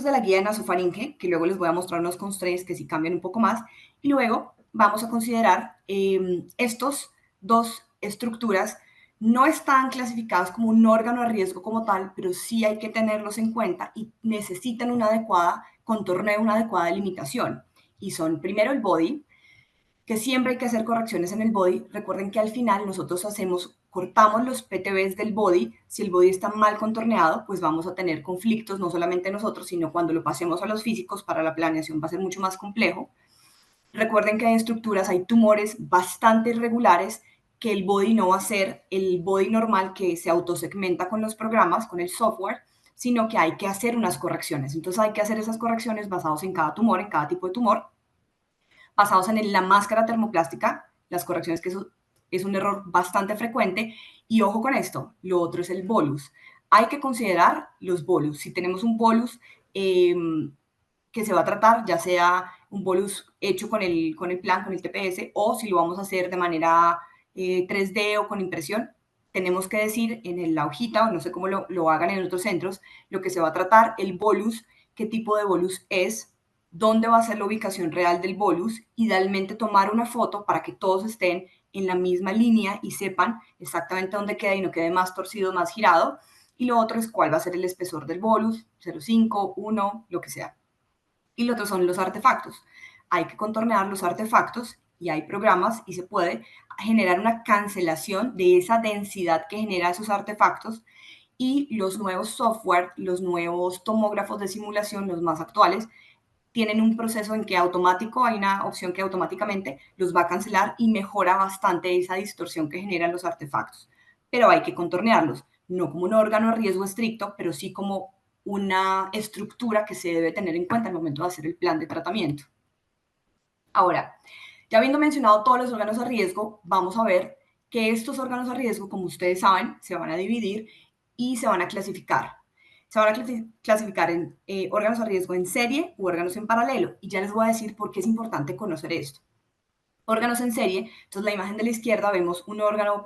de la guía de nasofaringe, que luego les voy a mostrar unos constraints que sí cambian un poco más, y luego vamos a considerar estos dos estructuras. No están clasificadas como un órgano a riesgo como tal, pero sí hay que tenerlos en cuenta y necesitan una adecuada contorneo, una adecuada delimitación. Y son primero el body, que siempre hay que hacer correcciones en el body. Recuerden que al final nosotros cortamos los PTBs del body. Si el body está mal contorneado, pues vamos a tener conflictos, no solamente nosotros, sino cuando lo pasemos a los físicos, para la planeación va a ser mucho más complejo. Recuerden que hay estructuras, hay tumores bastante irregulares, que el body no va a ser el body normal que se autosegmenta con los programas, con el software, sino que hay que hacer unas correcciones. Entonces hay que hacer esas correcciones basados en cada tumor, en cada tipo de tumor, basados en la máscara termoplástica, las correcciones que eso es un error bastante frecuente. Y ojo con esto, lo otro es el bolus. Hay que considerar los bolus. Si tenemos un bolus que se va a tratar, ya sea un bolus hecho con el plan, con el TPS, o si lo vamos a hacer de manera 3D o con impresión, tenemos que decir en la hojita, o no sé cómo lo hagan en otros centros, lo que se va a tratar, el bolus, qué tipo de bolus es, dónde va a ser la ubicación real del bolus, idealmente tomar una foto para que todos estén en la misma línea y sepan exactamente dónde queda y no quede más torcido, más girado. Y lo otro es cuál va a ser el espesor del bolus, 0,5, 1, lo que sea. Y lo otro son los artefactos. Hay que contornear los artefactos y hay programas y se puede generar una cancelación de esa densidad que genera esos artefactos. Y los nuevos software, los nuevos tomógrafos de simulación, los más actuales, tienen un proceso en que automático, hay una opción que automáticamente los va a cancelar y mejora bastante esa distorsión que generan los artefactos. Pero hay que contornearlos, no como un órgano a riesgo estricto, pero sí como una estructura que se debe tener en cuenta al momento de hacer el plan de tratamiento. Ahora, ya habiendo mencionado todos los órganos a riesgo, vamos a ver que estos órganos a riesgo, como ustedes saben, se van a dividir y se van a clasificar. Se van a clasificar en órganos a riesgo en serie u órganos en paralelo. Y ya les voy a decir por qué es importante conocer esto. Órganos en serie, entonces la imagen de la izquierda vemos un órgano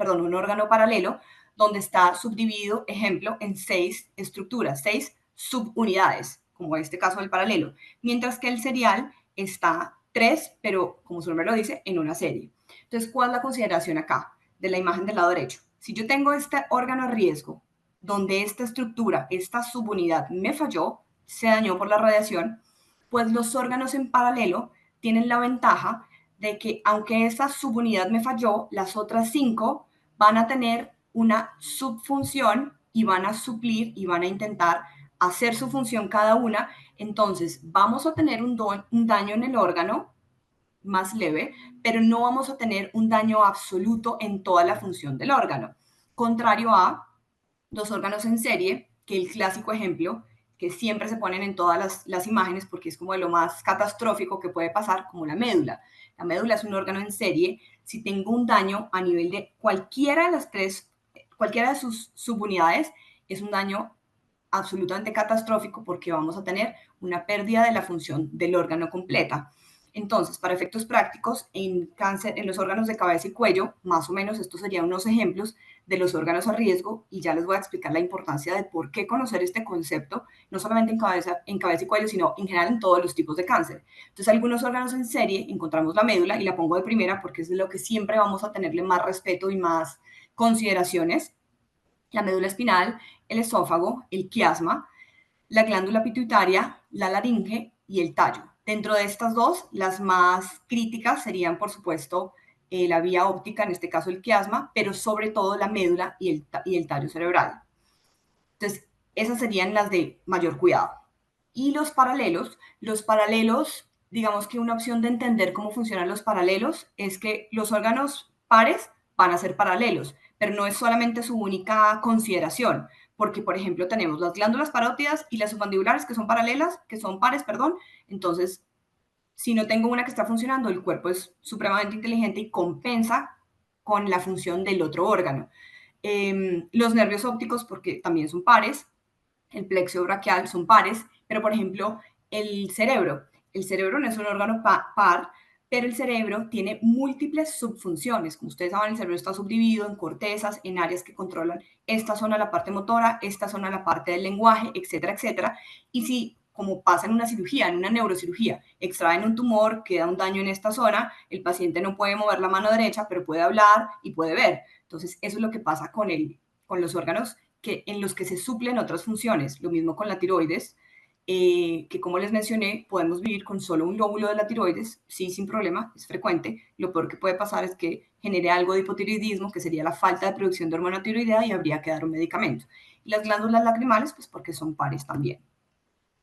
paralelo donde está subdividido, ejemplo, en 6 estructuras, 6 subunidades, como en este caso del paralelo, mientras que el serial está 3, pero como su nombre lo dice, en una serie. Entonces, ¿cuál es la consideración acá de la imagen del lado derecho? Si yo tengo este órgano a riesgo, donde esta estructura, esta subunidad me falló, se dañó por la radiación, pues los órganos en paralelo tienen la ventaja de que aunque esa subunidad me falló, las otras 5 van a tener una subfunción y van a suplir y van a intentar hacer su función cada una. Entonces vamos a tener un daño en el órgano más leve, pero no vamos a tener un daño absoluto en toda la función del órgano. Contrario a los órganos en serie, que el clásico ejemplo, que siempre se ponen en todas las imágenes porque es como de lo más catastrófico que puede pasar, como la médula. La médula es un órgano en serie. Si tengo un daño a nivel de cualquiera de las tres, cualquiera de sus subunidades, es un daño absolutamente catastrófico porque vamos a tener una pérdida de la función del órgano completa. Entonces, para efectos prácticos, en cáncer, en los órganos de cabeza y cuello, más o menos estos serían unos ejemplos de los órganos a riesgo y ya les voy a explicar la importancia de por qué conocer este concepto, no solamente en cabeza y cuello, sino en general en todos los tipos de cáncer. Entonces, algunos órganos en serie, encontramos la médula y la pongo de primera porque es de lo que siempre vamos a tenerle más respeto y más consideraciones. La médula espinal, el esófago, el quiasma, la glándula pituitaria, la laringe y el tallo. Dentro de estas dos, las más críticas serían, por supuesto, la vía óptica, en este caso el quiasma, pero sobre todo la médula y el tallo cerebral. Entonces, esas serían las de mayor cuidado. Y los paralelos, digamos que una opción de entender cómo funcionan los paralelos es que los órganos pares van a ser paralelos, pero no es solamente su única consideración, porque por ejemplo tenemos las glándulas parótidas y las submandibulares que son paralelas, que son pares, perdón. Entonces, si no tengo una que está funcionando, el cuerpo es supremamente inteligente y compensa con la función del otro órgano. Los nervios ópticos, porque también son pares, el plexo braquial son pares, pero por ejemplo, el cerebro no es un órgano par, pero el cerebro tiene múltiples subfunciones. Como ustedes saben, el cerebro está subdividido en cortezas, en áreas que controlan esta zona, la parte motora, esta zona, la parte del lenguaje, etcétera, etcétera. Y si como pasa en una cirugía, en una neurocirugía. Extraen un tumor, queda un daño en esta zona, el paciente no puede mover la mano derecha, pero puede hablar y puede ver. Entonces, eso es lo que pasa con los órganos en los que se suplen otras funciones. Lo mismo con la tiroides, que como les mencioné, podemos vivir con solo un lóbulo de la tiroides, sí, sin problema, es frecuente. Lo peor que puede pasar es que genere algo de hipotiroidismo, que sería la falta de producción de hormona tiroidea, y habría que dar un medicamento. Y las glándulas lacrimales, pues porque son pares también.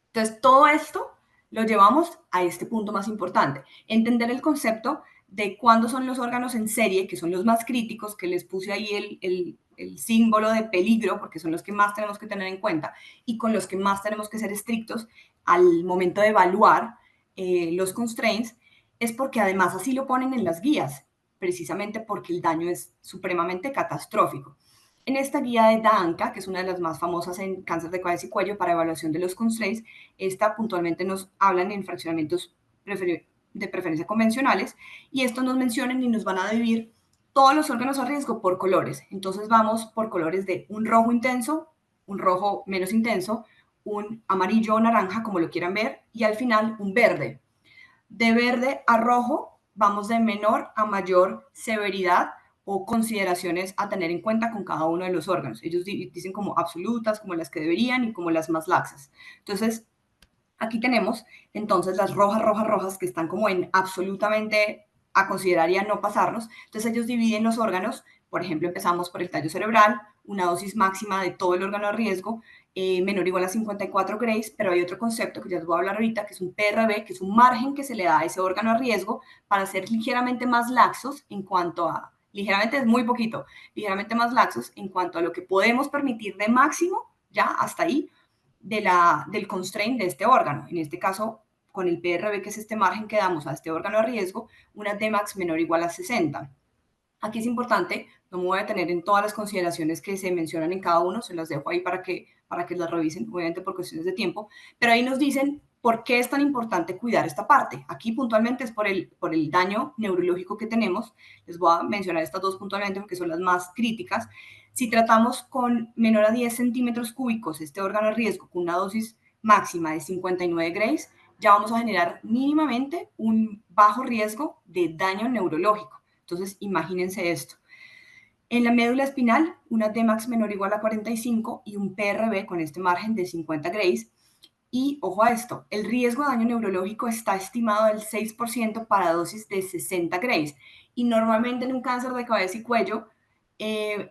Entonces, todo esto lo llevamos a este punto más importante, entender el concepto de cuándo son los órganos en serie, que son los más críticos, que les puse ahí el símbolo de peligro, porque son los que más tenemos que tener en cuenta y con los que más tenemos que ser estrictos al momento de evaluar los constraints, es porque además así lo ponen en las guías, precisamente porque el daño es supremamente catastrófico. En esta guía de DANCA, que es una de las más famosas en cáncer de cabeza y cuello para evaluación de los constraints, esta puntualmente nos hablan en fraccionamientos de preferencia convencionales, y esto nos mencionan y nos van a dividir todos los órganos a riesgo por colores. Entonces vamos por colores de un rojo intenso, un rojo menos intenso, un amarillo o naranja, como lo quieran ver, y al final un verde. De verde a rojo vamos de menor a mayor severidad o consideraciones a tener en cuenta con cada uno de los órganos. Ellos dicen como absolutas, como las que deberían y como las más laxas. Entonces, aquí tenemos entonces las rojas, rojas, rojas, que están como en absolutamente a considerar y a no pasarnos. Entonces ellos dividen los órganos. Por ejemplo, empezamos por el tallo cerebral, una dosis máxima de todo el órgano a riesgo, menor o igual a 54 Grays, pero hay otro concepto que ya les voy a hablar ahorita, que es un PRB, que es un margen que se le da a ese órgano a riesgo para ser ligeramente más laxos en cuanto a, ligeramente es muy poquito, ligeramente más laxos en cuanto a lo que podemos permitir de máximo, ya hasta ahí, del constraint de este órgano. En este caso, con el PRB, que es este margen que damos a este órgano a riesgo, una Tmax menor o igual a 60. Aquí es importante, no me voy a tener en todas las consideraciones que se mencionan en cada uno, se las dejo ahí para que las revisen, obviamente por cuestiones de tiempo, pero ahí nos dicen por qué es tan importante cuidar esta parte. Aquí puntualmente es por el daño neurológico que tenemos. Les voy a mencionar estas dos puntualmente porque son las más críticas. Si tratamos con menor a 10 centímetros cúbicos este órgano de riesgo con una dosis máxima de 59 Grays, ya vamos a generar mínimamente un bajo riesgo de daño neurológico. Entonces, imagínense esto. En la médula espinal, una Tmax menor o igual a 45 y un PRB con este margen de 50 Grays. Y ojo a esto, el riesgo de daño neurológico está estimado del 6% para dosis de 60 Grays. Y normalmente en un cáncer de cabeza y cuello,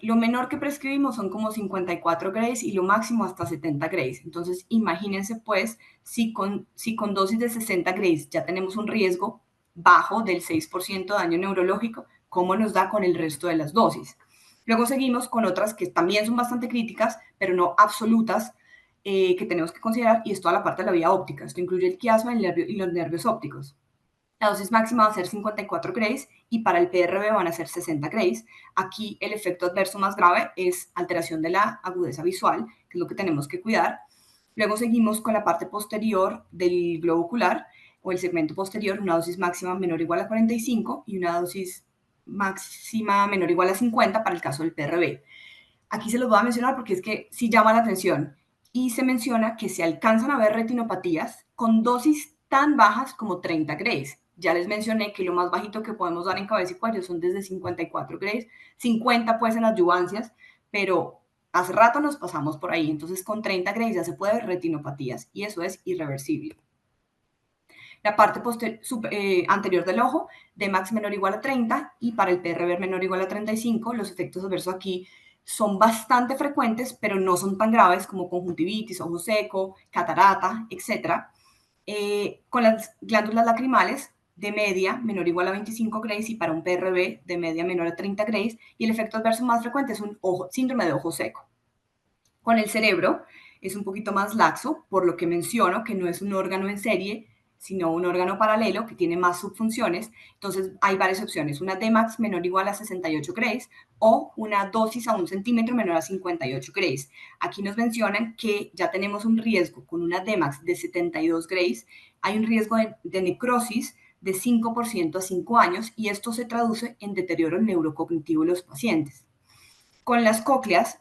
lo menor que prescribimos son como 54 Grays y lo máximo hasta 70 Grays. Entonces, imagínense pues, si con dosis de 60 Grays ya tenemos un riesgo bajo del 6% de daño neurológico, ¿cómo nos da con el resto de las dosis? Luego seguimos con otras que también son bastante críticas, pero no absolutas, que tenemos que considerar, y es toda la parte de la vía óptica. Esto incluye el quiasma y los nervios ópticos. La dosis máxima va a ser 54 Grays y para el PRB van a ser 60 Grays. Aquí el efecto adverso más grave es alteración de la agudeza visual, que es lo que tenemos que cuidar. Luego seguimos con la parte posterior del globo ocular o el segmento posterior, una dosis máxima menor o igual a 45 y una dosis máxima menor o igual a 50 para el caso del PRB. Aquí se los voy a mencionar porque es que sí llama la atención y se menciona que se alcanzan a ver retinopatías con dosis tan bajas como 30 Grays. Ya les mencioné que lo más bajito que podemos dar en cabeza y cuello son desde 54 Grays, 50 pues en adyuvancias, pero hace rato nos pasamos por ahí, entonces con 30 Grays ya se puede ver retinopatías y eso es irreversible. La parte anterior del ojo, de max menor o igual a 30 y para el PRB menor o igual a 35, los efectos adversos aquí son bastante frecuentes, pero no son tan graves como conjuntivitis, ojo seco, catarata, etc. Con las glándulas lacrimales de media menor o igual a 25 Grays y para un PRB de media menor a 30 Grays, y el efecto adverso más frecuente es un síndrome de ojo seco. Con el cerebro es un poquito más laxo, por lo que menciono que no es un órgano en serie, sino un órgano paralelo que tiene más subfunciones. Entonces hay varias opciones, una Tmax menor o igual a 68 Grays o una dosis a 1 centímetro menor a 58 Grays. Aquí nos mencionan que ya tenemos un riesgo con una Tmax de 72 Grays, hay un riesgo de necrosis de 5% a 5 años y esto se traduce en deterioro neurocognitivo de los pacientes. Con las cócleas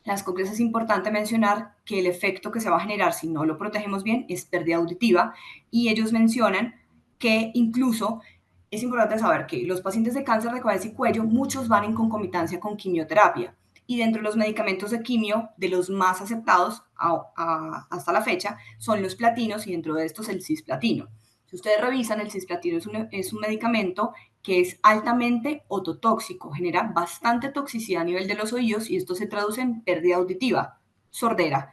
Las cócleas es importante mencionar que el efecto que se va a generar si no lo protegemos bien es pérdida auditiva, y ellos mencionan que incluso es importante saber que los pacientes de cáncer de cabeza y cuello, muchos van en concomitancia con quimioterapia, y dentro de los medicamentos de quimio, de los más aceptados hasta la fecha, son los platinos, y dentro de estos el cisplatino. Si ustedes revisan, el cisplatino es un medicamento que es altamente ototóxico, genera bastante toxicidad a nivel de los oídos, y esto se traduce en pérdida auditiva, sordera.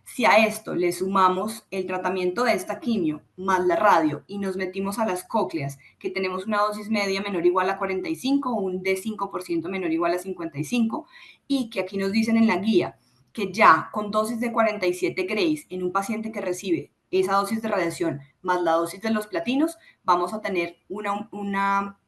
Si a esto le sumamos el tratamiento de esta quimio más la radio y nos metimos a las cócleas, que tenemos una dosis media menor o igual a 45 o un D5% menor o igual a 55, y que aquí nos dicen en la guía que ya con dosis de 47 grays en un paciente que recibe esa dosis de radiación más la dosis de los platinos, vamos a tener una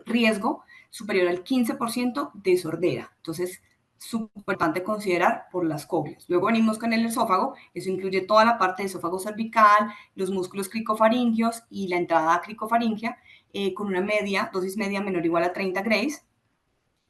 riesgo superior al 15% de sordera. Entonces, súper importante considerar por las cócleas. Luego venimos con el esófago, eso incluye toda la parte de esófago cervical, los músculos cricofaringios y la entrada cricofaringea, con una dosis media menor o igual a 30 grays.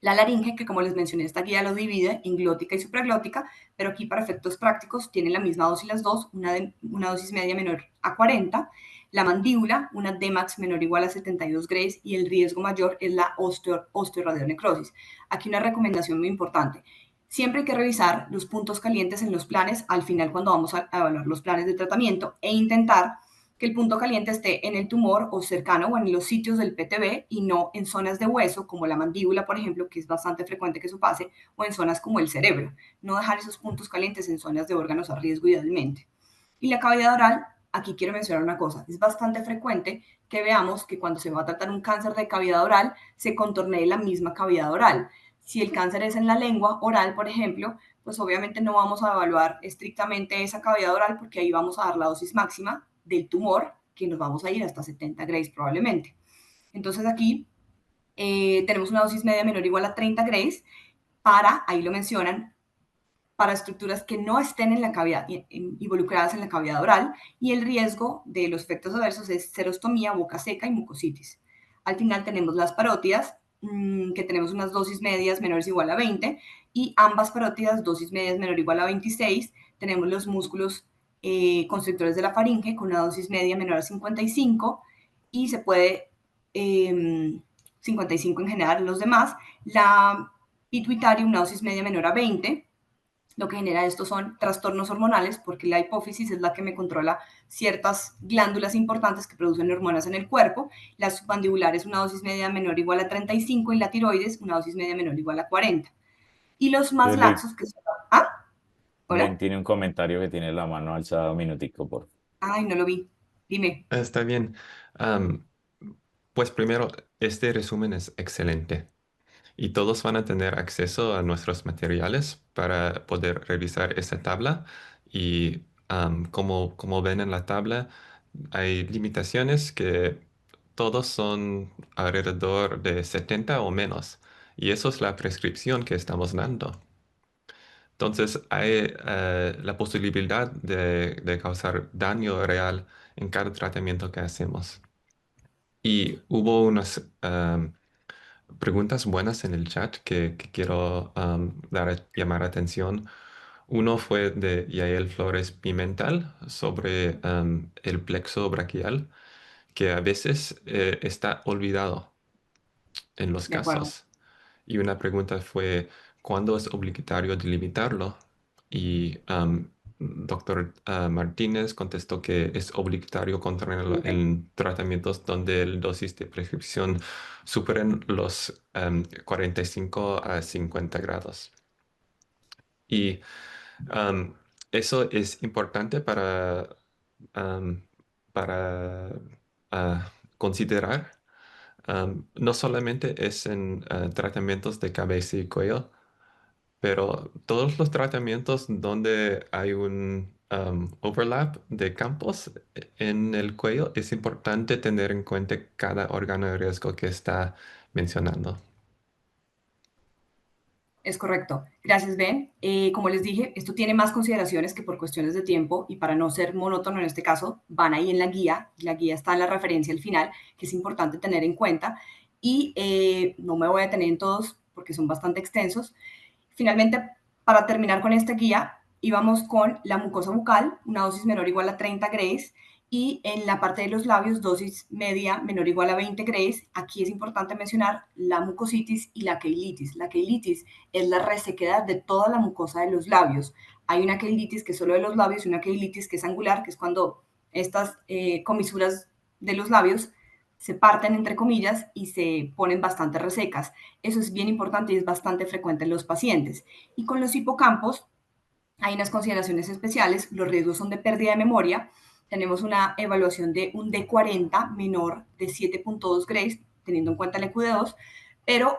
La laringe, que como les mencioné, esta guía lo divide en glótica y supraglótica, pero aquí para efectos prácticos tienen la misma dosis las dos, una dosis media menor a 40. La mandíbula, una Dmax menor o igual a 72 grays, y el riesgo mayor es la osteoradionecrosis. Aquí una recomendación muy importante. Siempre hay que revisar los puntos calientes en los planes al final cuando vamos a evaluar los planes de tratamiento, e intentar que el punto caliente esté en el tumor o cercano o en los sitios del PTB, y no en zonas de hueso como la mandíbula, por ejemplo, que es bastante frecuente que eso pase, o en zonas como el cerebro. No dejar esos puntos calientes en zonas de órganos a riesgo idealmente. Y la cavidad oral, aquí quiero mencionar una cosa, es bastante frecuente que veamos que cuando se va a tratar un cáncer de cavidad oral, se contornee la misma cavidad oral. Si el cáncer es en la lengua oral, por ejemplo, pues obviamente no vamos a evaluar estrictamente esa cavidad oral, porque ahí vamos a dar la dosis máxima del tumor, que nos vamos a ir hasta 70 grays probablemente. Entonces aquí tenemos una dosis media menor o igual a 30 grays para, ahí lo mencionan, para estructuras que no estén en la cavidad, involucradas en la cavidad oral, y el riesgo de los efectos adversos es serostomía, boca seca y mucositis. Al final tenemos las parótidas, que tenemos unas dosis medias menores o igual a 20, y ambas parótidas dosis medias menor o igual a 26. Tenemos los músculos constrictores de la faringe con una dosis media menor a 55, y se puede 55 en general los demás. La pituitaria, una dosis media menor a 20. Lo que genera esto son trastornos hormonales, porque la hipófisis es la que me controla ciertas glándulas importantes que producen hormonas en el cuerpo. La submandibular es una dosis media menor o igual a 35, y la tiroides una dosis media menor o igual a 40. Y los más Luis, laxos, que son... ¿Ah? Ben ¿Hola? tiene un comentario que tiene la mano alzada un minutico, por Ay, no lo vi. Dime. Está bien. Am, pues primero, este resumen es excelente y todos van a tener acceso a nuestros materiales para poder revisar esta tabla y como ven en la tabla, hay limitaciones que todos son alrededor de 70 o menos y eso es la prescripción que estamos dando. Entonces hay la posibilidad de causar daño real en cada tratamiento que hacemos. Y hubo unas preguntas buenas en el chat que quiero llamar atención. Uno fue de Yael Flores Pimental sobre el plexo braquial, que a veces está olvidado en los De acuerdo. casos. Y una pregunta fue, ¿cuándo es obligatorio delimitarlo? Y doctor Martínez contestó que es obligatorio contenerlo Ok. en tratamientos donde el dosis de prescripción superen los 45 a 50 grados. Y am, eso es importante am, para considerar. No solamente es en tratamientos de cabeza y cuello, pero todos los tratamientos donde hay un overlap de campos en el cuello, es importante tener en cuenta cada órgano de riesgo que está mencionando. Es correcto. Gracias, Ben. Como les dije, esto tiene más consideraciones que por cuestiones de tiempo, y para no ser monótono en este caso, van ahí en la guía. La guía está en la referencia al final, que es importante tener en cuenta. Y no me voy a detener en todos porque son bastante extensos. Finalmente, para terminar con esta guía, íbamos con la mucosa bucal, una dosis menor o igual a 30 Grays, y en la parte de los labios, dosis media menor o igual a 20 Grays. Aquí es importante mencionar la mucositis y la queilitis. La queilitis es la resequedad de toda la mucosa de los labios. Hay una queilitis que es solo de los labios y una queilitis que es angular, que es cuando estas comisuras de los labios se parten entre comillas y se ponen bastante resecas. Eso es bien importante y es bastante frecuente en los pacientes. Y con los hipocampos hay unas consideraciones especiales. Los riesgos son de pérdida de memoria. Tenemos una evaluación de un D40 menor de 7.2 Grays, teniendo en cuenta el EQ2, pero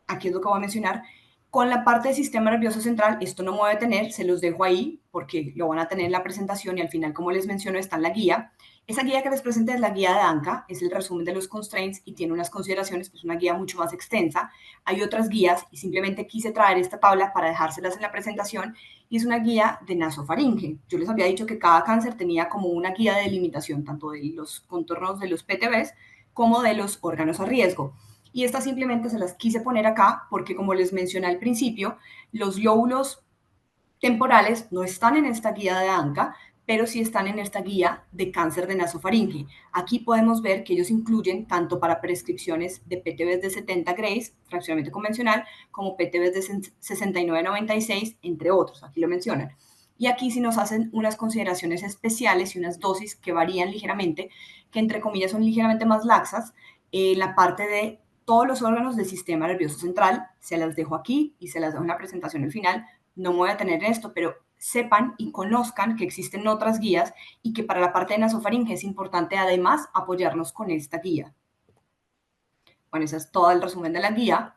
aquí es lo que voy a mencionar. Con la parte del sistema nervioso central, esto no me voy a detener, se los dejo ahí porque lo van a tener en la presentación y al final, como les menciono, está en la guía. Esa guía que les presenté es la guía de ANCA, es el resumen de los constraints y tiene unas consideraciones, pues una guía mucho más extensa. Hay otras guías y simplemente quise traer esta tabla para dejárselas en la presentación y es una guía de nasofaringe. Yo les había dicho que cada cáncer tenía como una guía de delimitación tanto de los contornos de los PTBs como de los órganos a riesgo. Y estas simplemente se las quise poner acá porque, como les mencioné al principio, los lóbulos temporales no están en esta guía de ANCA, pero sí están en esta guía de cáncer de nasofaringe. Aquí podemos ver que ellos incluyen tanto para prescripciones de PTBs de 70 Grays, fraccionamiento convencional, como PTBs de 69-96, entre otros. Aquí lo mencionan. Y aquí sí nos hacen unas consideraciones especiales y unas dosis que varían ligeramente, que entre comillas son ligeramente más laxas, en la parte de todos los órganos del sistema nervioso central. Se las dejo aquí y se las dejo en la presentación al final. No me voy a tener en esto, pero sepan y conozcan que existen otras guías y que para la parte de nasofaringe es importante además apoyarnos con esta guía. Bueno, ese es todo el resumen de la guía.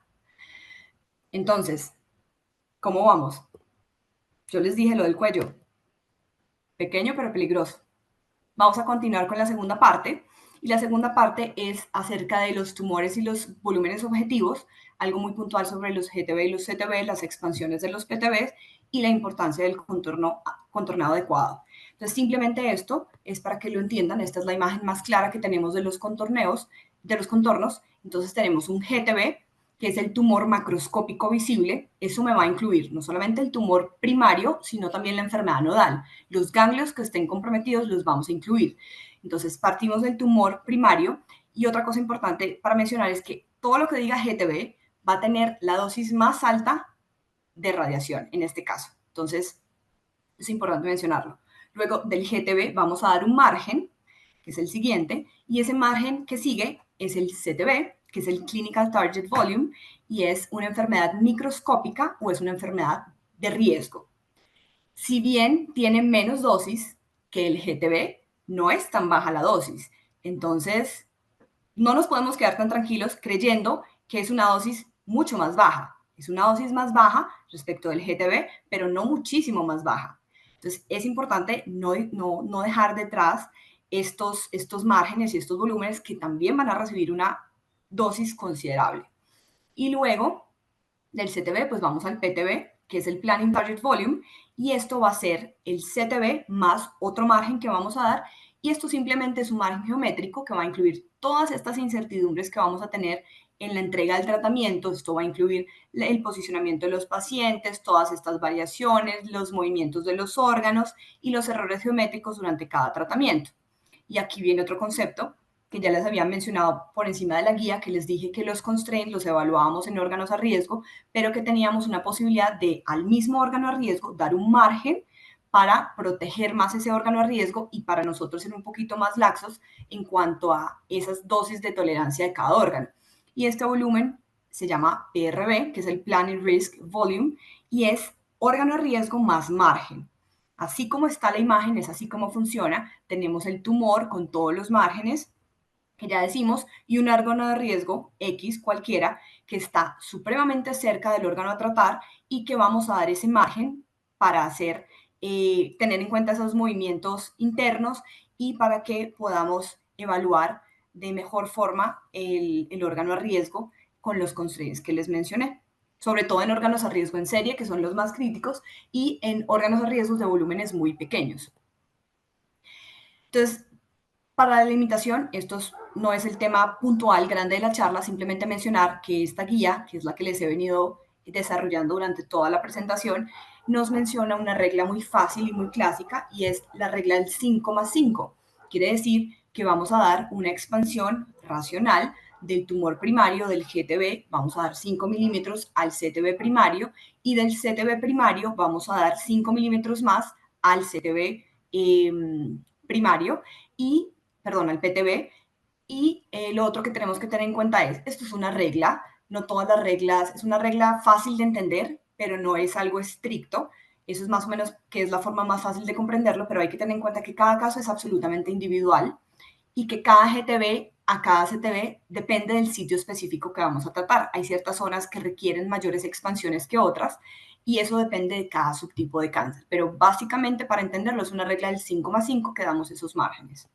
Entonces, ¿cómo vamos? Yo les dije lo del cuello. Pequeño pero peligroso. Vamos a continuar con la segunda parte. Y la segunda parte es acerca de los tumores y los volúmenes objetivos, algo muy puntual sobre los GTB y los CTB, las expansiones de los PTBs y la importancia del contornado adecuado. Entonces, simplemente esto es para que lo entiendan. Esta es la imagen más clara que tenemos de los contornos. Entonces, tenemos un GTB, que es el tumor macroscópico visible. Eso me va a incluir no solamente el tumor primario, sino también la enfermedad nodal. Los ganglios que estén comprometidos los vamos a incluir. Entonces, partimos del tumor primario. Y otra cosa importante para mencionar es que todo lo que diga GTB va a tener la dosis más alta de radiación en este caso. Entonces, es importante mencionarlo. Luego del GTB vamos a dar un margen, que es el siguiente, y ese margen que sigue es el CTB, que es el Clinical Target Volume, y es una enfermedad microscópica o es una enfermedad de riesgo. Si bien tiene menos dosis que el GTB, no es tan baja la dosis. Entonces, no nos podemos quedar tan tranquilos creyendo que es una dosis mucho más baja. Es una dosis más baja respecto del GTB, pero no muchísimo más baja. Entonces, es importante no dejar detrás estos márgenes y estos volúmenes que también van a recibir una dosis considerable. Y luego del CTB, pues vamos al PTB, que es el Planning Target Volume, y esto va a ser el CTB más otro margen que vamos a dar, y esto simplemente es un margen geométrico que va a incluir todas estas incertidumbres que vamos a tener en la entrega del tratamiento. Esto va a incluir el posicionamiento de los pacientes, todas estas variaciones, los movimientos de los órganos y los errores geométricos durante cada tratamiento. Y aquí viene otro concepto que ya les había mencionado por encima de la guía, que les dije que los constraints los evaluábamos en órganos a riesgo, pero que teníamos una posibilidad de al mismo órgano a riesgo dar un margen para proteger más ese órgano a riesgo y para nosotros ser un poquito más laxos en cuanto a esas dosis de tolerancia de cada órgano. Y este volumen se llama PRV, que es el Planning Risk Volume, y es órgano a riesgo más margen. Así como está la imagen, es así como funciona. Tenemos el tumor con todos los márgenes, que ya decimos, y un órgano de riesgo X cualquiera que está supremamente cerca del órgano a tratar y que vamos a dar ese margen para tener en cuenta esos movimientos internos y para que podamos evaluar de mejor forma el órgano a riesgo con los constraints que les mencioné, sobre todo en órganos a riesgo en serie, que son los más críticos, y en órganos a riesgo de volúmenes muy pequeños. Entonces, para la limitación, esto no es el tema puntual grande de la charla, simplemente mencionar que esta guía, que es la que les he venido desarrollando durante toda la presentación, nos menciona una regla muy fácil y muy clásica, y es la regla del 5+5. Quiere decir que vamos a dar una expansión racional del tumor primario del GTB, vamos a dar 5 milímetros al CTB primario, y del CTB primario vamos a dar 5 milímetros más al CTB primario, y, perdón, al PTB. Y lo otro que tenemos que tener en cuenta es, esto es una regla, no todas las reglas, es una regla fácil de entender, pero no es algo estricto. Eso es más o menos que es la forma más fácil de comprenderlo, pero hay que tener en cuenta que cada caso es absolutamente individual y que cada GTB a cada CTB depende del sitio específico que vamos a tratar. Hay ciertas zonas que requieren mayores expansiones que otras y eso depende de cada subtipo de cáncer. Pero básicamente, para entenderlo, es una regla del 5+5 que damos esos márgenes.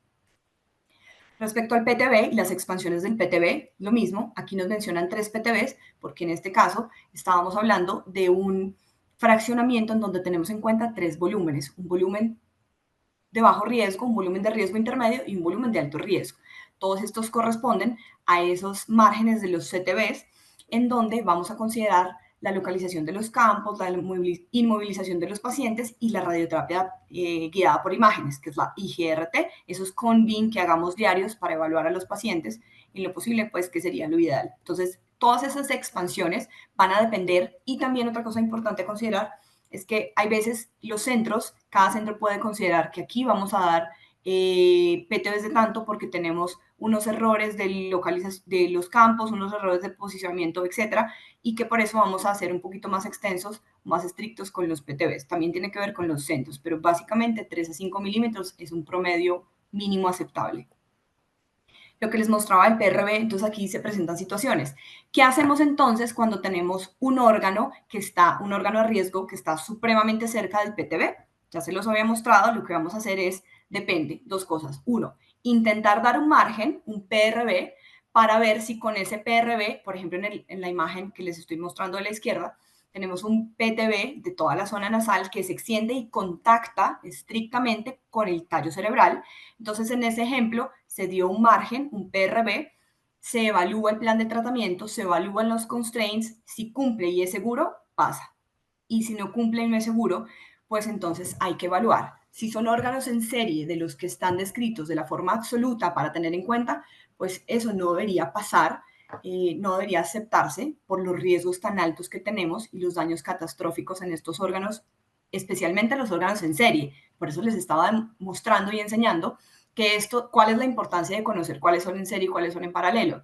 Respecto al PTB y las expansiones del PTB, lo mismo, aquí nos mencionan 3 PTBs, porque en este caso estábamos hablando de un fraccionamiento en donde tenemos en cuenta 3 volúmenes, un volumen de bajo riesgo, un volumen de riesgo intermedio y un volumen de alto riesgo. Todos estos corresponden a esos márgenes de los CTBs, en donde vamos a considerar la localización de los campos, la inmovilización de los pacientes y la radioterapia guiada por imágenes, que es la IGRT, esos CONVIN que hagamos diarios para evaluar a los pacientes, en lo posible, pues, que sería lo ideal. Entonces, todas esas expansiones van a depender, y también otra cosa importante a considerar es que hay veces los centros, cada centro puede considerar que aquí vamos a dar PTBs de tanto porque tenemos unos errores de localización de los campos, unos errores de posicionamiento, etcétera, y que por eso vamos a hacer un poquito más extensos, más estrictos con los PTBs. También tiene que ver con los centros, pero básicamente 3 a 5 milímetros es un promedio mínimo aceptable. Lo que les mostraba el PRB, entonces aquí se presentan situaciones. ¿Qué hacemos entonces cuando tenemos un órgano a riesgo que está supremamente cerca del PTB? Ya se los había mostrado, lo que vamos a hacer es, depende, dos cosas. Uno, intentar dar un margen, un PRB, para ver si con ese PRB, por ejemplo, en la imagen que les estoy mostrando a la izquierda, tenemos un PTB de toda la zona nasal que se extiende y contacta estrictamente con el tallo cerebral. Entonces, en ese ejemplo, se dio un margen, un PRB, se evalúa el plan de tratamiento, se evalúan los constraints, si cumple y es seguro, pasa. Y si no cumple y no es seguro, pues entonces hay que evaluar. Si son órganos en serie de los que están descritos de la forma absoluta para tener en cuenta, pues eso no debería pasar, no debería aceptarse por los riesgos tan altos que tenemos y los daños catastróficos en estos órganos, especialmente los órganos en serie. Por eso les estaba mostrando y enseñando que cuál es la importancia de conocer cuáles son en serie y cuáles son en paralelo.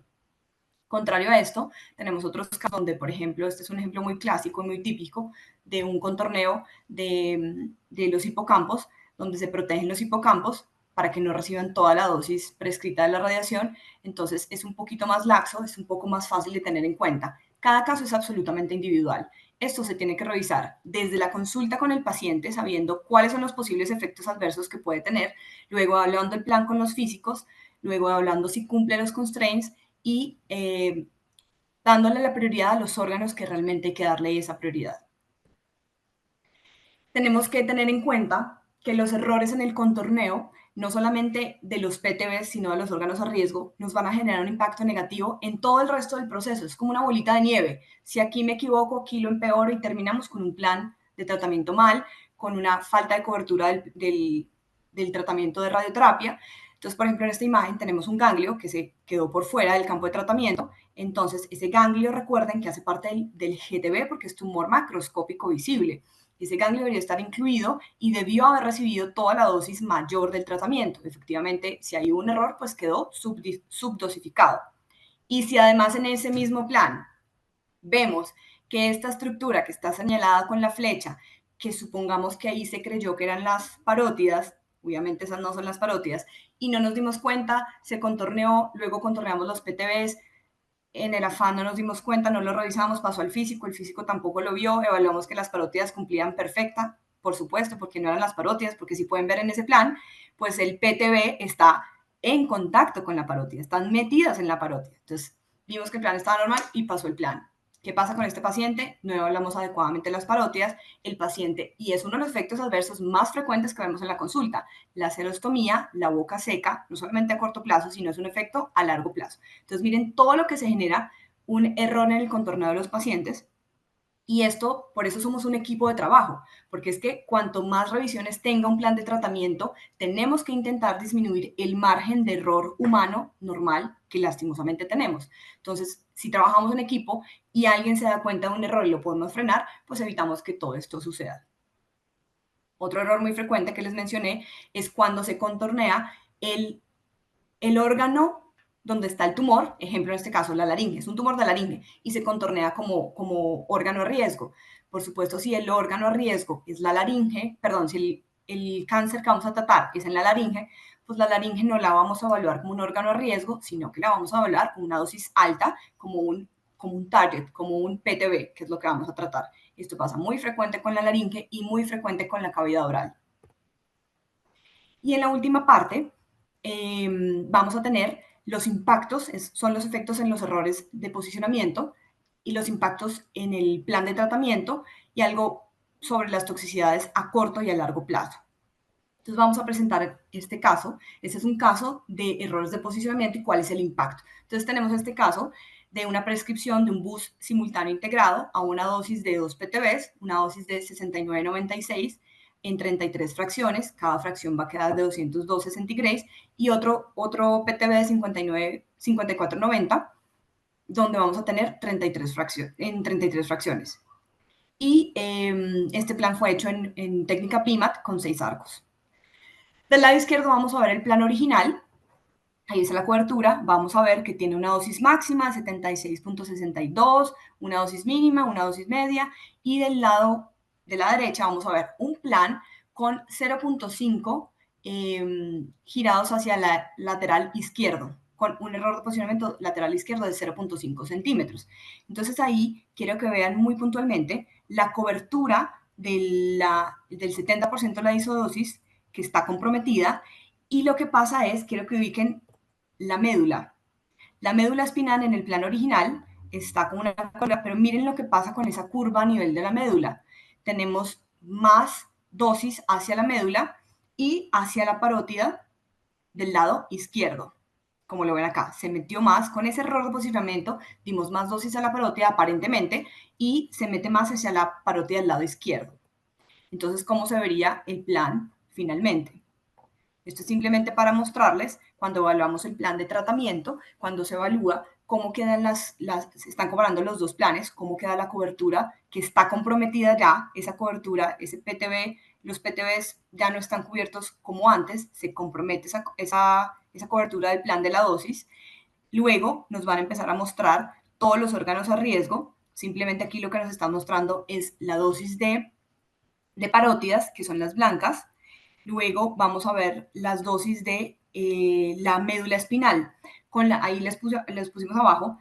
Contrario a esto, tenemos otros casos donde, por ejemplo, este es un ejemplo muy clásico y muy típico de un contorneo de los hipocampos, donde se protegen los hipocampos para que no reciban toda la dosis prescrita de la radiación. Entonces es un poquito más laxo, es un poco más fácil de tener en cuenta. Cada caso es absolutamente individual. Esto se tiene que revisar desde la consulta con el paciente, sabiendo cuáles son los posibles efectos adversos que puede tener, luego hablando el plan con los físicos, luego hablando si cumple los constraints y dándole la prioridad a los órganos que realmente hay que darle esa prioridad. Tenemos que tener en cuenta que los errores en el contorneo, no solamente de los PTBs, sino de los órganos a riesgo, nos van a generar un impacto negativo en todo el resto del proceso. Es como una bolita de nieve. Si aquí me equivoco, aquí lo empeoro y terminamos con un plan de tratamiento mal, con una falta de cobertura del tratamiento de radioterapia. Entonces, por ejemplo, en esta imagen tenemos un ganglio que se quedó por fuera del campo de tratamiento. Entonces, ese ganglio, recuerden que hace parte del GTB porque es tumor macroscópico visible. Ese ganglio debería estar incluido y debió haber recibido toda la dosis mayor del tratamiento. Efectivamente, si hay un error, pues quedó subdosificado. Y si además en ese mismo plan vemos que esta estructura que está señalada con la flecha, que supongamos que ahí se creyó que eran las parótidas, obviamente esas no son las parótidas, y no nos dimos cuenta, se contorneó, luego contorneamos los PTBs, en el afán no nos dimos cuenta, no lo revisamos, pasó al físico, el físico tampoco lo vio, evaluamos que las parótidas cumplían perfecta, por supuesto, porque no eran las parótidas, porque si pueden ver en ese plan, pues el PTB está en contacto con la parótida, están metidas en la parótida. Entonces, vimos que el plan estaba normal y pasó el plan. ¿Qué pasa con este paciente? No evaluamos adecuadamente las parótidas, el paciente, y es uno de los efectos adversos más frecuentes que vemos en la consulta, la serostomía, la boca seca, no solamente a corto plazo, sino es un efecto a largo plazo. Entonces, miren todo lo que se genera un error en el contorneo de los pacientes Y esto, por eso somos un equipo de trabajo, porque es que cuanto más revisiones tenga un plan de tratamiento, tenemos que intentar disminuir el margen de error humano normal que lastimosamente tenemos. Entonces, si trabajamos en equipo y alguien se da cuenta de un error y lo podemos frenar, pues evitamos que todo esto suceda. Otro error muy frecuente que les mencioné es cuando se contornea el órgano donde está el tumor, ejemplo en este caso la laringe, es un tumor de laringe y se contornea como órgano a riesgo. Por supuesto, si el órgano a riesgo es la laringe, perdón, si el cáncer que vamos a tratar es en la laringe, pues la laringe no la vamos a evaluar como un órgano a riesgo, sino que la vamos a evaluar con una dosis alta, como un target, como un PTB, que es lo que vamos a tratar. Esto pasa muy frecuente con la laringe y muy frecuente con la cavidad oral. Y en la última parte vamos a tener los impactos, son los efectos en los errores de posicionamiento y los impactos en el plan de tratamiento y algo sobre las toxicidades a corto y a largo plazo. Entonces vamos a presentar este caso. Este es un caso de errores de posicionamiento y cuál es el impacto. Entonces tenemos este caso de una prescripción de un bus simultáneo integrado a una dosis de 2 PTBs, una dosis de 69,96 en 33 fracciones. Cada fracción va a quedar de 212 centigrays y otro PTB de 54,90 donde vamos a tener 33 fracciones. Y este plan fue hecho en técnica PIMAT con 6 arcos. Del lado izquierdo vamos a ver el plan original. Ahí está la cobertura. Vamos a ver que tiene una dosis máxima de 76,62, una dosis mínima, una dosis media. Y del lado de la derecha vamos a ver un plan con 0,5 girados hacia el lateral izquierdo, con un error de posicionamiento lateral izquierdo de 0,5 centímetros. Entonces ahí quiero que vean muy puntualmente la cobertura del 70% de la isodosis que está comprometida, y lo que pasa es, quiero que ubiquen la médula. La médula espinal en el plan original está con una curva, pero miren lo que pasa con esa curva a nivel de la médula. Tenemos más dosis hacia la médula y hacia la parótida del lado izquierdo. Como lo ven acá, se metió más con ese error de posicionamiento, dimos más dosis a la parótida aparentemente y se mete más hacia la parótida del lado izquierdo. Entonces, ¿cómo se vería el plan finalmente? Esto es simplemente para mostrarles cuando evaluamos el plan de tratamiento, cuando se evalúa cómo quedan se están comparando los dos planes, cómo queda la cobertura que está comprometida ya, esa cobertura, ese PTB, los PTBs ya no están cubiertos como antes, se compromete esa cobertura del plan de la dosis. Luego nos van a empezar a mostrar todos los órganos a riesgo. Simplemente aquí lo que nos están mostrando es la dosis de parótidas, que son las blancas. Luego vamos a ver las dosis de la médula espinal. Ahí les pusimos abajo.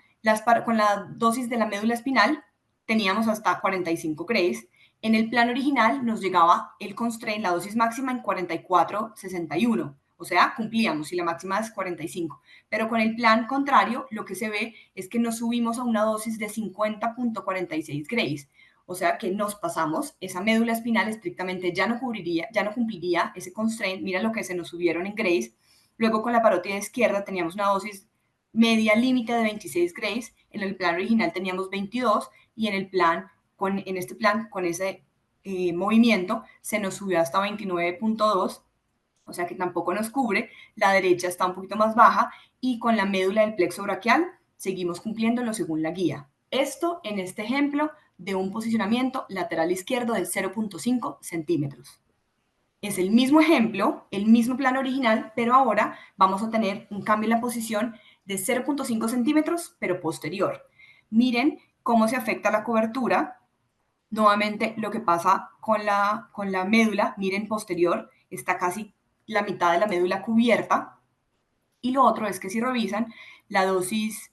Con la dosis de la médula espinal teníamos hasta 45 grays. En el plan original nos llegaba el constraint, la dosis máxima en 44,61. O sea, cumplíamos si la máxima es 45. Pero con el plan contrario, lo que se ve es que nos subimos a una dosis de 50,46 grays. O sea que nos pasamos, esa médula espinal estrictamente ya no cumpliría ese constraint. Mira lo que se nos subieron en grays. Luego con la parótida izquierda teníamos una dosis media límite de 26 grays. En el plan original teníamos 22 y en este plan, con ese movimiento, se nos subió hasta 29,2. O sea que tampoco nos cubre. La derecha está un poquito más baja y con la médula del plexo braquial seguimos cumpliéndolo según la guía. Esto en este ejemplo de un posicionamiento lateral izquierdo de 0,5 centímetros. Es el mismo ejemplo, el mismo plan original, pero ahora vamos a tener un cambio en la posición de 0,5 centímetros, pero posterior. Miren cómo se afecta la cobertura. Nuevamente lo que pasa con la médula, miren posterior, está casi la mitad de la médula cubierta. Y lo otro es que si revisan, la dosis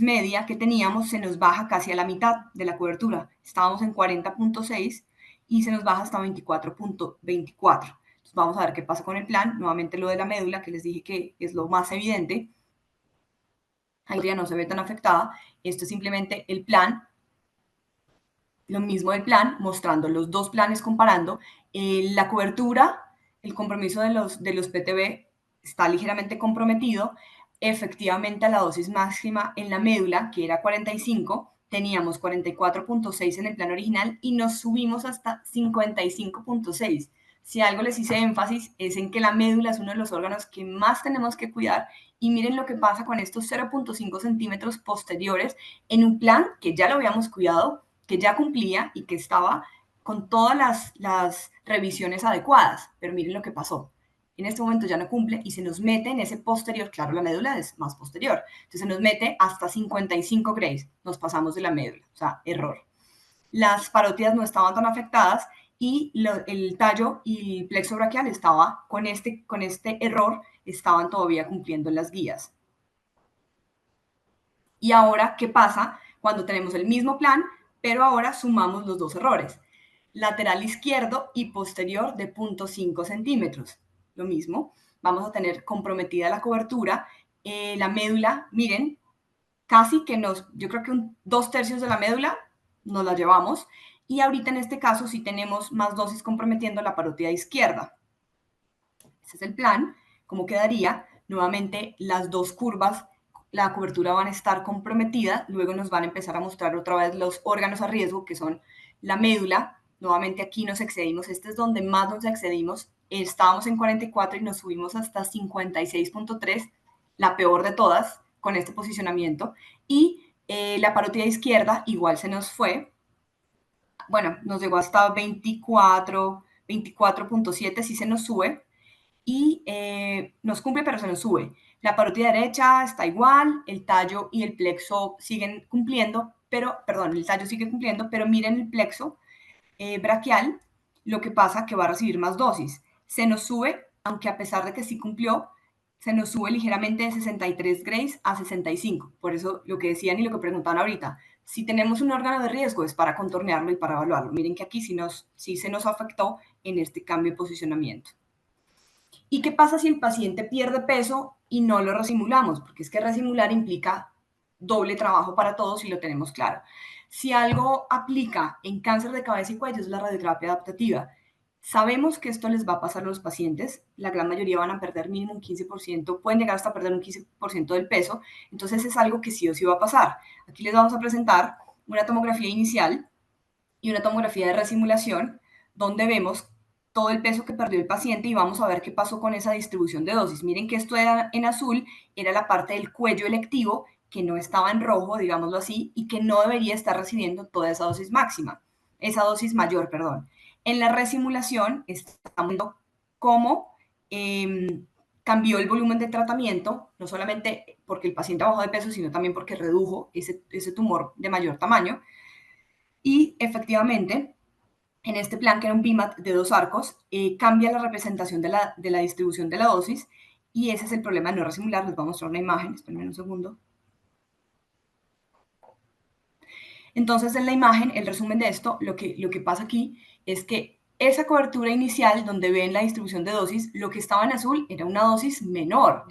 media que teníamos se nos baja casi a la mitad de la cobertura. Estábamos en 40,6 y se nos baja hasta 24,24. Entonces vamos a ver qué pasa con el plan. Nuevamente lo de la médula, que les dije que es lo más evidente. Ahí ya no se ve tan afectada. Esto es simplemente el plan. Lo mismo del plan, mostrando los dos planes comparando. La cobertura, el compromiso de los PTB está ligeramente comprometido. Efectivamente, a la dosis máxima en la médula, que era 45, teníamos 44.6 en el plan original y nos subimos hasta 55.6. Si algo les hice énfasis es en que la médula es uno de los órganos que más tenemos que cuidar y miren lo que pasa con estos 0.5 centímetros posteriores en un plan que ya lo habíamos cuidado, que ya cumplía y que estaba con todas las revisiones adecuadas, pero miren lo que pasó. En este momento ya no cumple y se nos mete en ese posterior, claro, la médula es más posterior, entonces se nos mete hasta 55 grays, nos pasamos de la médula, o sea, error. Las parótidas no estaban tan afectadas y el tallo y el plexo braquial estaba con este error, estaban todavía cumpliendo las guías. Y ahora, ¿qué pasa cuando tenemos el mismo plan, pero ahora sumamos los dos errores? Lateral izquierdo y posterior de 0.5 centímetros. Lo mismo, vamos a tener comprometida la cobertura, la médula, miren, casi que yo creo que 2/3 de la médula nos la llevamos, y ahorita en este caso sí tenemos más dosis comprometiendo la parótida izquierda. Ese es el plan. ¿Cómo quedaría? Nuevamente las dos curvas, la cobertura van a estar comprometida, luego nos van a empezar a mostrar otra vez los órganos a riesgo, que son la médula. Nuevamente aquí nos excedimos, este es donde más nos excedimos, estábamos en 44 y nos subimos hasta 56.3, la peor de todas con este posicionamiento, y la parótida izquierda igual se nos fue, bueno, nos llegó hasta 24.7, sí se nos sube, y nos cumple, pero se nos sube. La parótida derecha está igual, el tallo y el plexo siguen cumpliendo, perdón, el tallo sigue cumpliendo, pero miren el plexo braquial, lo que pasa que va a recibir más dosis. Se nos sube, aunque a pesar de que sí cumplió, se nos sube ligeramente de 63 grays a 65. Por eso lo que decían y lo que preguntaban ahorita, si tenemos un órgano de riesgo es para contornearlo y para evaluarlo. Miren que aquí sí se nos afectó en este cambio de posicionamiento. ¿Y qué pasa si el paciente pierde peso y no lo resimulamos? Porque es que resimular implica doble trabajo para todos y lo tenemos claro. Si algo aplica en cáncer de cabeza y cuello es la radioterapia adaptativa. Sabemos que esto les va a pasar a los pacientes, la gran mayoría van a perder mínimo un 15%, pueden llegar hasta perder un 15% del peso, entonces es algo que sí o sí va a pasar. Aquí les vamos a presentar una tomografía inicial y una tomografía de resimulación donde vemos todo el peso que perdió el paciente y vamos a ver qué pasó con esa distribución de dosis. Miren que esto en azul era la parte del cuello electivo que no estaba en rojo, digámoslo así, y que no debería estar recibiendo toda esa dosis máxima, esa dosis mayor, perdón. En la resimulación estamos viendo cómo cambió el volumen de tratamiento, no solamente porque el paciente bajó de peso, sino también porque redujo ese tumor de mayor tamaño. Y efectivamente, en este plan, que era un BIMAT de 2 arcos, cambia la representación de la distribución de la dosis, y ese es el problema de no resimular. Les voy a mostrar una imagen, espérenme un segundo. Entonces, en la imagen, el resumen de esto, lo que pasa aquí es que esa cobertura inicial, donde ven la distribución de dosis, lo que estaba en azul era una dosis menor,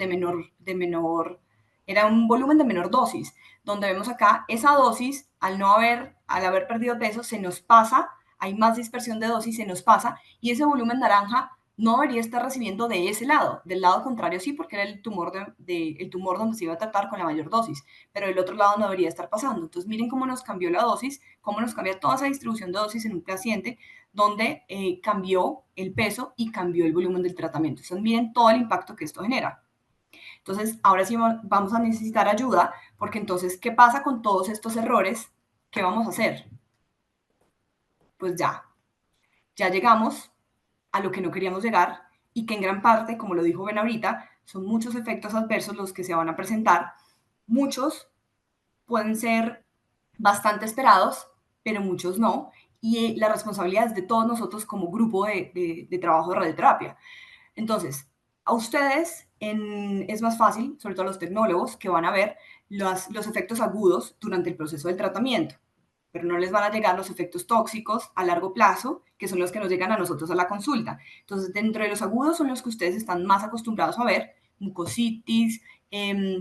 era un volumen de menor dosis, donde vemos acá esa dosis, al haber perdido peso, se nos pasa, hay más dispersión de dosis, se nos pasa, y ese volumen naranja no debería estar recibiendo de ese lado, del lado contrario sí, porque era el tumor donde se iba a tratar con la mayor dosis, pero del otro lado no debería estar pasando. Entonces miren cómo nos cambió la dosis, cómo nos cambia toda esa distribución de dosis en un paciente donde cambió el peso y cambió el volumen del tratamiento. Entonces miren todo el impacto que esto genera. Entonces ahora sí vamos a necesitar ayuda, porque entonces, ¿qué pasa con todos estos errores? ¿Qué vamos a hacer? Pues ya llegamos a lo que no queríamos llegar, y que en gran parte, como lo dijo Ben ahorita, son muchos efectos adversos los que se van a presentar. Muchos pueden ser bastante esperados, pero muchos no, y la responsabilidad es de todos nosotros como grupo de trabajo de radioterapia. Entonces, a ustedes es más fácil, sobre todo a los tecnólogos, que van a ver los efectos agudos durante el proceso del tratamiento, pero no les van a llegar los efectos tóxicos a largo plazo, que son los que nos llegan a nosotros a la consulta. Entonces, dentro de los agudos son los que ustedes están más acostumbrados a ver: mucositis,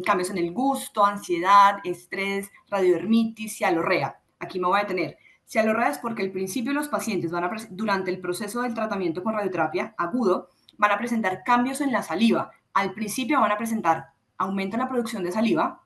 cambios en el gusto, ansiedad, estrés, radiodermitis, cialorrea. Aquí me voy a detener. Cialorrea es porque al principio los pacientes durante el proceso del tratamiento con radioterapia agudo, van a presentar cambios en la saliva. Al principio van a presentar aumento en la producción de saliva,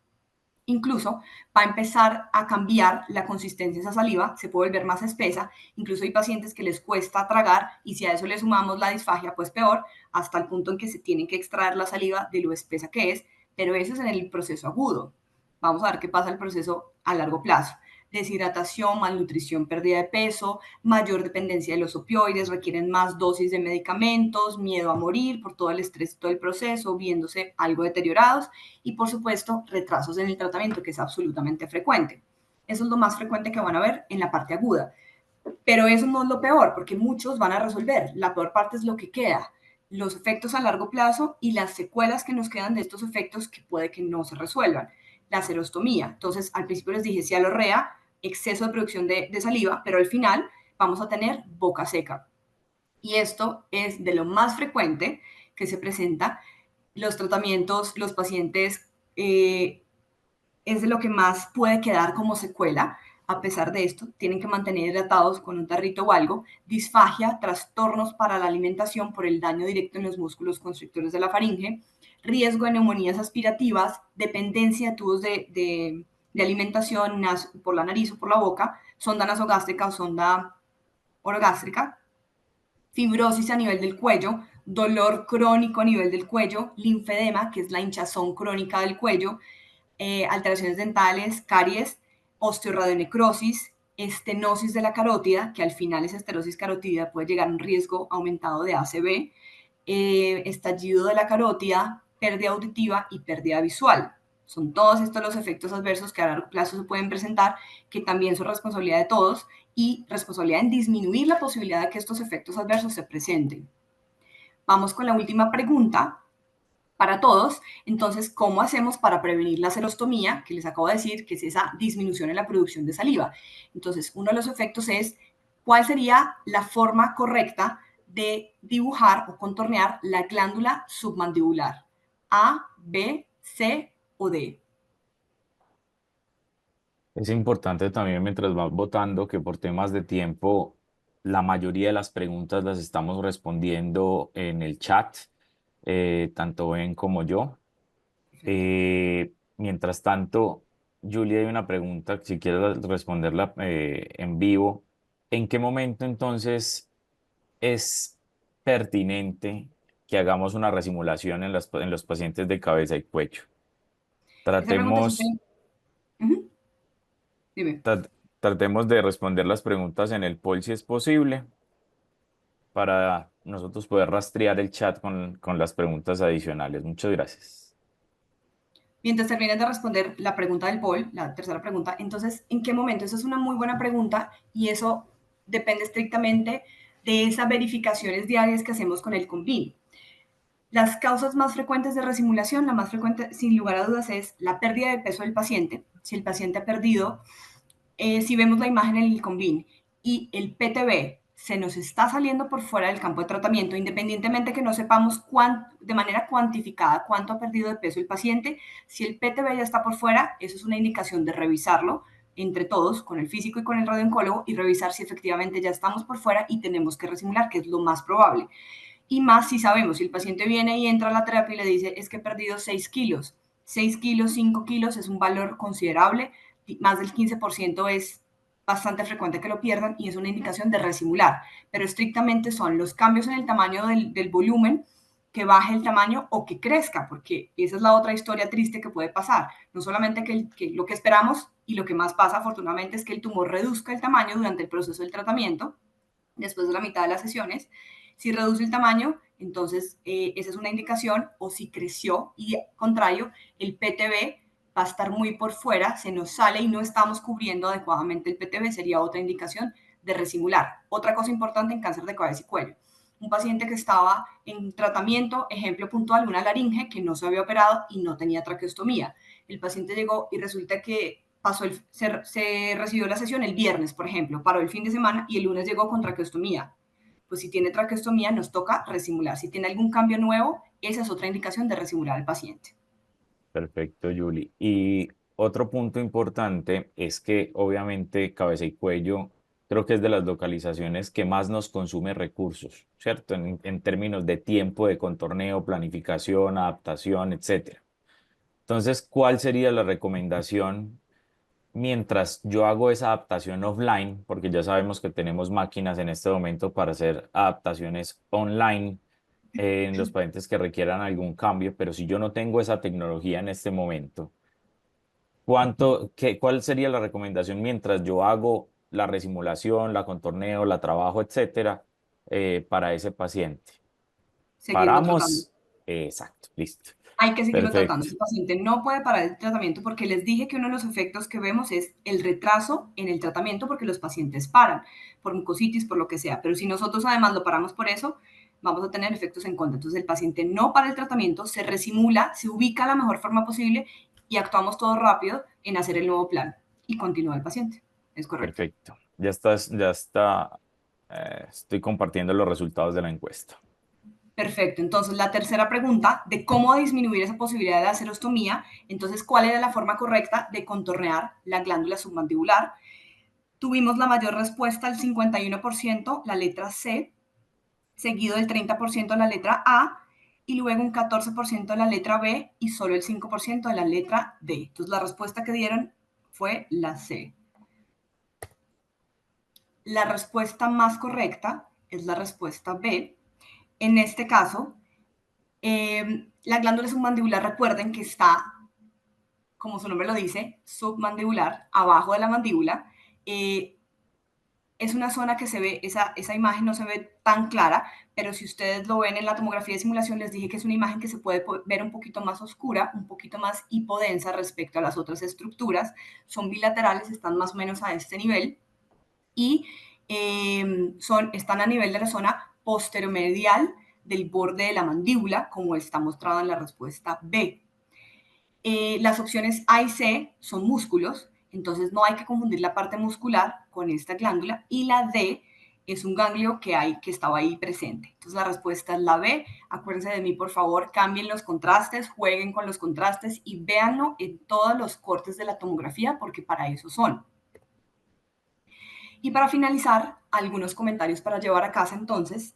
incluso va a empezar a cambiar la consistencia de esa saliva, se puede volver más espesa, incluso hay pacientes que les cuesta tragar y si a eso le sumamos la disfagia, pues peor, hasta el punto en que se tienen que extraer la saliva de lo espesa que es, pero eso es en el proceso agudo. Vamos a ver qué pasa en el proceso a largo plazo. Deshidratación, malnutrición, pérdida de peso, mayor dependencia de los opioides, requieren más dosis de medicamentos, miedo a morir por todo el estrés, todo el proceso, viéndose algo deteriorados y, por supuesto, retrasos en el tratamiento, que es absolutamente frecuente. Eso es lo más frecuente que van a ver en la parte aguda. Pero eso no es lo peor, porque muchos van a resolver. La peor parte es lo que queda, los efectos a largo plazo y las secuelas que nos quedan de estos efectos que puede que no se resuelvan. La serostomía. Entonces, al principio les dije cialorrea, exceso de producción de saliva, pero al final vamos a tener boca seca. Y esto es de lo más frecuente que se presenta. Los tratamientos, los pacientes, es de lo que más puede quedar como secuela. A pesar de esto, tienen que mantener hidratados con un tarrito o algo. Disfagia, trastornos para la alimentación por el daño directo en los músculos constrictores de la faringe, riesgo de neumonías aspirativas, dependencia de tubos de alimentación por la nariz o por la boca, sonda nasogástrica o sonda orogástrica, fibrosis a nivel del cuello, dolor crónico a nivel del cuello, linfedema, que es la hinchazón crónica del cuello, alteraciones dentales, caries, osteoradionecrosis, estenosis de la carótida, que al final esa esterosis carotídea puede llegar a un riesgo aumentado de ACV, estallido de la carótida, pérdida auditiva y pérdida visual. Son todos estos los efectos adversos que a largo plazo se pueden presentar, que también son responsabilidad de todos y responsabilidad en disminuir la posibilidad de que estos efectos adversos se presenten. Vamos con la última pregunta para todos. Entonces, ¿cómo hacemos para prevenir la serostomía? Que les acabo de decir que es esa disminución en la producción de saliva. Entonces, uno de los efectos es cuál sería la forma correcta de dibujar o contornear la glándula submandibular. A, B, C o D. Es importante también mientras vas votando que por temas de tiempo la mayoría de las preguntas las estamos respondiendo en el chat, tanto Ben como yo. Mientras tanto, Julia, hay una pregunta, si quieres responderla en vivo. ¿En qué momento entonces es pertinente que hagamos una resimulación en los pacientes de cabeza y cuello? Esa pregunta es Tratemos, súper... Uh-huh. Dime. tra- tratemos de responder las preguntas en el poll si es posible para nosotros poder rastrear el chat con las preguntas adicionales. Muchas gracias. Mientras termines de responder la pregunta del poll, la tercera pregunta, entonces, ¿en qué momento? Esa es una muy buena pregunta y eso depende estrictamente de esas verificaciones diarias que hacemos con el CONVIN. Las causas más frecuentes de resimulación, la más frecuente, sin lugar a dudas, es la pérdida de peso del paciente. Si el paciente ha perdido, si vemos la imagen en el CONVIN y el PTB se nos está saliendo por fuera del campo de tratamiento, independientemente que no sepamos de manera cuantificada cuánto ha perdido de peso el paciente, si el PTB ya está por fuera, eso es una indicación de revisarlo entre todos, con el físico y con el radiooncólogo, y revisar si efectivamente ya estamos por fuera y tenemos que resimular, que es lo más probable. Y más si sabemos, si el paciente viene y entra a la terapia y le dice, es que he perdido 6 kilos. 6 kilos, 5 kilos es un valor considerable, más del 15% es bastante frecuente que lo pierdan y es una indicación de resimular, pero estrictamente son los cambios en el tamaño del volumen, que baje el tamaño o que crezca, porque esa es la otra historia triste que puede pasar. No solamente que lo que esperamos y lo que más pasa afortunadamente es que el tumor reduzca el tamaño durante el proceso del tratamiento, después de la mitad de las sesiones. Si reduce el tamaño, entonces esa es una indicación, o si creció y contrario, el PTB va a estar muy por fuera, se nos sale y no estamos cubriendo adecuadamente el PTB, sería otra indicación de resimular. Otra cosa importante en cáncer de cabeza y cuello. Un paciente que estaba en tratamiento, ejemplo puntual, una laringe que no se había operado y no tenía traqueostomía. El paciente llegó y resulta que se recibió la sesión el viernes, por ejemplo, paró el fin de semana y el lunes llegó con traqueostomía. Pues si tiene traqueostomía nos toca resimular. Si tiene algún cambio nuevo, esa es otra indicación de resimular al paciente. Perfecto, Julie. Y otro punto importante es que obviamente cabeza y cuello creo que es de las localizaciones que más nos consume recursos, ¿cierto? En términos de tiempo de contorneo, planificación, adaptación, etcétera. Entonces, ¿cuál sería la recomendación mientras yo hago esa adaptación offline? Porque ya sabemos que tenemos máquinas en este momento para hacer adaptaciones online en los pacientes que requieran algún cambio, pero si yo no tengo esa tecnología en este momento, ¿cuál sería la recomendación mientras yo hago la resimulación, la contorneo, la trabajo, etcétera, para ese paciente? Seguirlo tratando. Paramos. Exacto, listo. Hay que seguirlo tratando. Perfecto. Ese paciente no puede parar el tratamiento porque les dije que uno de los efectos que vemos es el retraso en el tratamiento porque los pacientes paran por mucositis, por lo que sea. Pero si nosotros además lo paramos por eso, vamos a tener efectos en contra. Entonces el paciente no para el tratamiento, se resimula, se ubica de la mejor forma posible y actuamos todo rápido en hacer el nuevo plan y continúa el paciente. Es correcto. Perfecto. Ya está. Estoy compartiendo los resultados de la encuesta. Perfecto. Entonces, la tercera pregunta de cómo disminuir esa posibilidad de acerostomía. Entonces, ¿cuál era la forma correcta de contornear la glándula submandibular? Tuvimos la mayor respuesta, el 51%, la letra C, seguido del 30% la letra A, y luego un 14% la letra B y solo el 5% de la letra D. Entonces, la respuesta que dieron fue la C. La respuesta más correcta es la respuesta B. En este caso, la glándula submandibular, recuerden que está, como su nombre lo dice, submandibular, abajo de la mandíbula. Es una zona que se ve, esa imagen no se ve tan clara, pero si ustedes lo ven en la tomografía de simulación, les dije que es una imagen que se puede ver un poquito más oscura, un poquito más hipodensa respecto a las otras estructuras. Son bilaterales, están más o menos a este nivel y están a nivel de la zona posteromedial del borde de la mandíbula, como está mostrado en la respuesta B. Las opciones A y C son músculos, entonces no hay que confundir la parte muscular con esta glándula, y la D es un ganglio que estaba ahí presente. Entonces la respuesta es la B. Acuérdense de mí, por favor, cambien los contrastes, jueguen con los contrastes y véanlo en todos los cortes de la tomografía porque para eso son. Y para finalizar, algunos comentarios para llevar a casa entonces.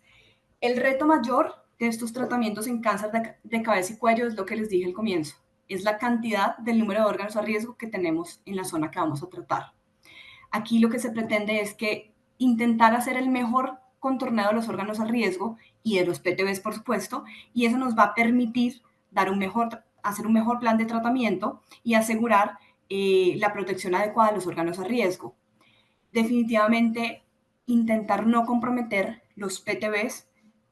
El reto mayor de estos tratamientos en cáncer de cabeza y cuello es lo que les dije al comienzo, es la cantidad del número de órganos a riesgo que tenemos en la zona que vamos a tratar. Aquí lo que se pretende es que intentar hacer el mejor contorneo de los órganos a riesgo y de los PTBs, por supuesto, y eso nos va a permitir hacer un mejor plan de tratamiento y asegurar la protección adecuada de los órganos a riesgo. Definitivamente intentar no comprometer los PTBs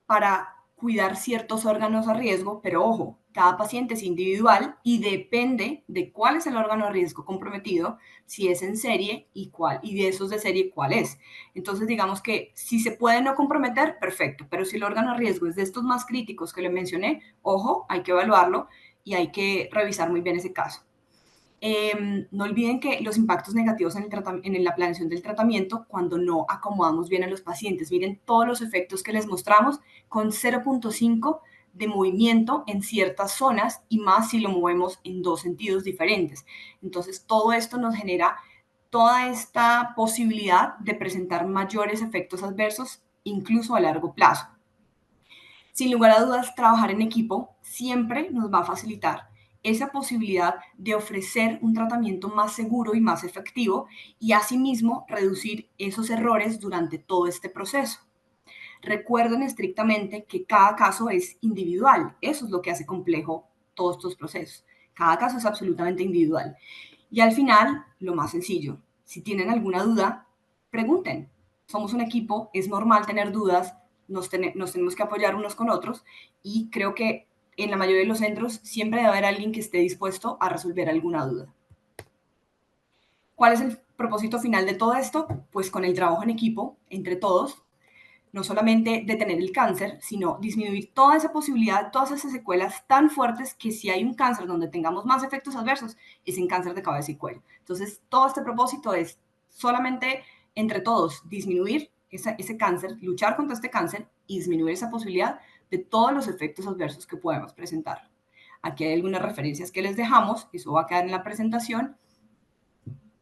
para cuidar ciertos órganos a riesgo, pero ojo, cada paciente es individual y depende de cuál es el órgano a riesgo comprometido, si es en serie y de esos de serie cuál es. Entonces, digamos que si se puede no comprometer, perfecto, pero si el órgano a riesgo es de estos más críticos que le mencioné, ojo, hay que evaluarlo y hay que revisar muy bien ese caso. No olviden que los impactos negativos en la planeación del tratamiento cuando no acomodamos bien a los pacientes. Miren todos los efectos que les mostramos con 0.5 de movimiento en ciertas zonas y más si lo movemos en dos sentidos diferentes. Entonces, todo esto nos genera toda esta posibilidad de presentar mayores efectos adversos, incluso a largo plazo. Sin lugar a dudas, trabajar en equipo siempre nos va a facilitar esa posibilidad de ofrecer un tratamiento más seguro y más efectivo y asimismo reducir esos errores durante todo este proceso. Recuerden estrictamente que cada caso es individual. Eso es lo que hace complejo todos estos procesos. Cada caso es absolutamente individual. Y al final, lo más sencillo, si tienen alguna duda, pregunten. Somos un equipo, es normal tener dudas, nos tenemos que apoyar unos con otros y creo que en la mayoría de los centros siempre debe haber alguien que esté dispuesto a resolver alguna duda. ¿Cuál es el propósito final de todo esto? Pues con el trabajo en equipo, entre todos, no solamente detener el cáncer, sino disminuir toda esa posibilidad, todas esas secuelas tan fuertes que si hay un cáncer donde tengamos más efectos adversos, es en cáncer de cabeza y cuello. Entonces, todo este propósito es solamente entre todos disminuir ese cáncer, luchar contra este cáncer y disminuir esa posibilidad de todos los efectos adversos que podemos presentar. Aquí hay algunas referencias que les dejamos, eso va a quedar en la presentación.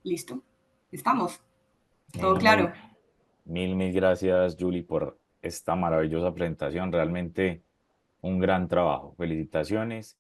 Listo, estamos. Todo claro. Mil gracias, Julie, por esta maravillosa presentación. Realmente un gran trabajo. Felicitaciones.